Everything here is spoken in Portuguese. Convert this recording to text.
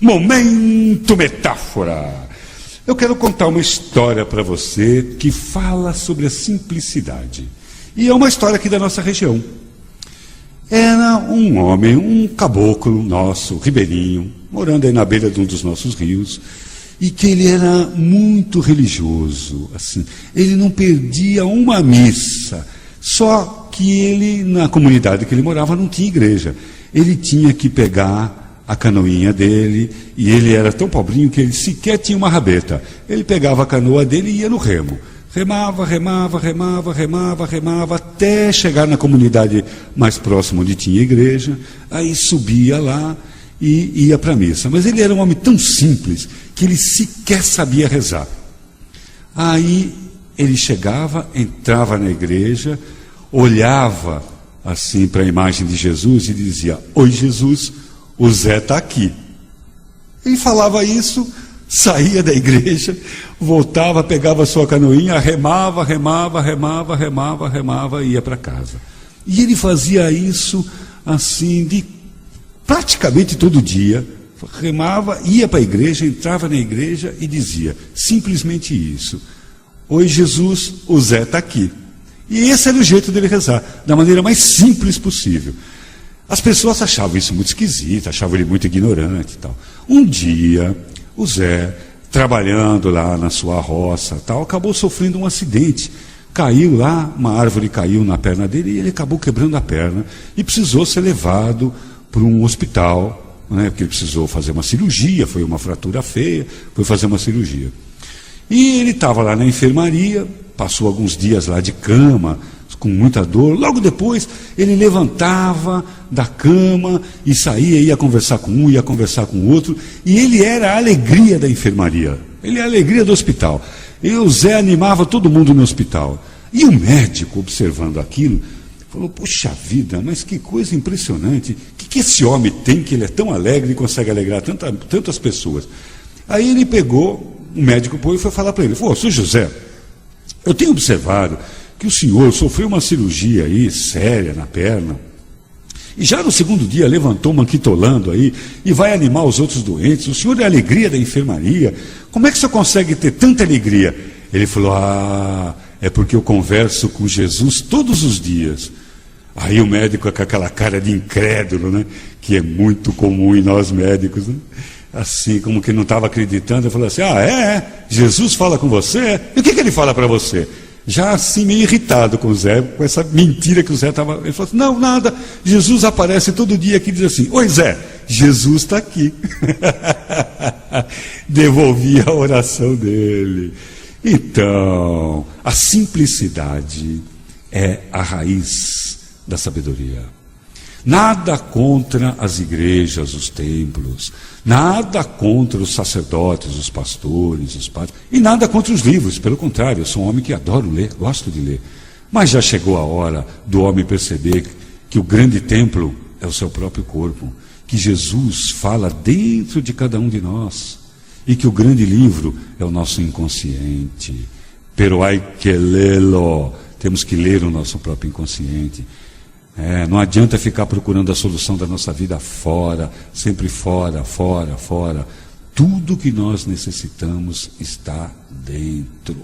Momento Metáfora. Eu quero contar uma história para você que fala sobre a simplicidade. E é uma história aqui da nossa região. Era um homem, um caboclo nosso, ribeirinho, morando aí na beira de um dos nossos rios, e que ele era muito religioso, assim. Ele não perdia uma missa, só que ele, na comunidade que ele morava, não tinha igreja. Ele tinha que pegar a canoinha dele, e ele era tão pobrinho que ele sequer tinha uma rabeta. Ele pegava a canoa dele e ia no remo. Remava, até chegar na comunidade mais próxima onde tinha igreja, aí subia lá e ia para a missa. Mas ele era um homem tão simples que ele sequer sabia rezar. Aí ele chegava, entrava na igreja, olhava assim para a imagem de Jesus e dizia: "Oi, Jesus, o Zé está aqui." Ele falava isso, saía da igreja, voltava, pegava a sua canoinha, remava e ia para casa. E ele fazia isso assim, praticamente todo dia. Remava, ia para a igreja, entrava na igreja e dizia simplesmente isso: "Oi, Jesus, o Zé está aqui." E esse era o jeito dele rezar, da maneira mais simples possível. As pessoas achavam isso muito esquisito, achavam ele muito ignorante e tal. Um dia, o Zé, trabalhando lá na sua roça, tal, acabou sofrendo um acidente. Caiu lá, uma árvore caiu na perna dele e ele acabou quebrando a perna e precisou ser levado para um hospital, né, porque ele precisou fazer uma cirurgia, foi uma fratura feia, foi fazer uma cirurgia. E ele estava lá na enfermaria, passou alguns dias lá de cama, com muita dor. Logo depois, ele levantava da cama e saía, ia conversar com um, ia conversar com o outro, e ele era a alegria da enfermaria, ele era a alegria do hospital. E o Zé animava todo mundo no hospital. E o médico, observando aquilo, falou: "Puxa vida, mas que coisa impressionante, o que esse homem tem que ele é tão alegre e consegue alegrar tantas pessoas?" Aí ele pegou, o médico foi falar para ele, falou: "Seu José, eu tenho observado que o senhor sofreu uma cirurgia aí, séria, na perna, e já no segundo dia levantou manquitolando aí, e vai animar os outros doentes, o senhor é a alegria da enfermaria, como é que o senhor consegue ter tanta alegria?" Ele falou: "Ah, é porque eu converso com Jesus todos os dias." Aí o médico, com aquela cara de incrédulo, né, que é muito comum em nós médicos, né, assim, como que não estava acreditando, ele falou assim: "Ah, é? Jesus fala com você? E o que ele fala para você?" Já assim, meio irritado com o Zé, com essa mentira que o Zé estava. Ele falou assim: "Não, nada, Jesus aparece todo dia aqui e diz assim: 'Oi, Zé, Jesus está aqui.'" Devolvia a oração dele. Então, a simplicidade é a raiz da sabedoria. Nada contra as igrejas, os templos, nada contra os sacerdotes, os pastores, os padres, e nada contra os livros, pelo contrário, eu sou um homem que adoro ler, gosto de ler. Mas já chegou a hora do homem perceber que o grande templo é o seu próprio corpo, que Jesus fala dentro de cada um de nós, e que o grande livro é o nosso inconsciente. Pero hay que lê-lo, temos que ler o nosso próprio inconsciente. Não adianta ficar procurando a solução da nossa vida fora, sempre fora. Tudo que nós necessitamos está dentro.